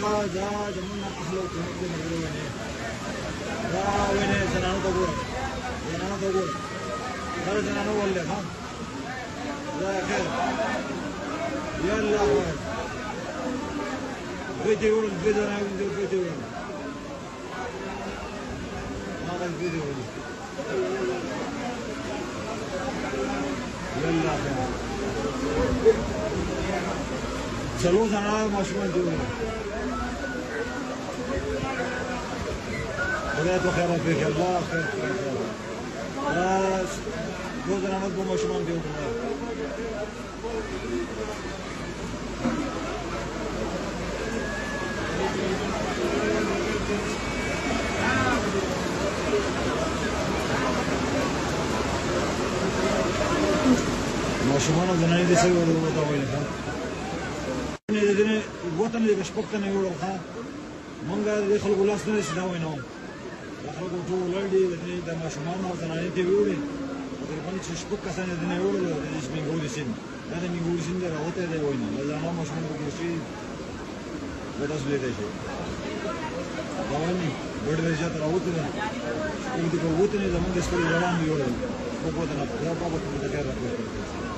دا زمونږ اهل او قیمت دې ملګري ونې دا ونې زنانو ته ګوره دا زنانو ولې ها دا خیر یا الله وایي دوی ته وړل دوی زنانو دوی ته وړل هغه دوی ته وړل یا الله خیر چلو زنانو ماشومان دې وړل خدای ته خیر وکړي الله خیر بس دو زنانو دو ماشومان دې وړل ماشومان زنانې دې څه وړل وته ویل ښه دې وطن دې شپږ تنه وړل ښه مونږ د خلکو لاس نه شي دا وینم د خلکو ټول لړډي د ماشومان او زنانې دې وړي تقریبا چې شپږ کسان دې نه وړل د سپینګوري سین دا د میګوري سین دې راوته دی وینم دا زنانه ماشومان وګورئ شي دا تاسو دې شي دا ونی ډېر زیات راوته ده دې کو وته نه زمونږ د سپورت روان دی وړل په کوته نه دا په کوته کې راځي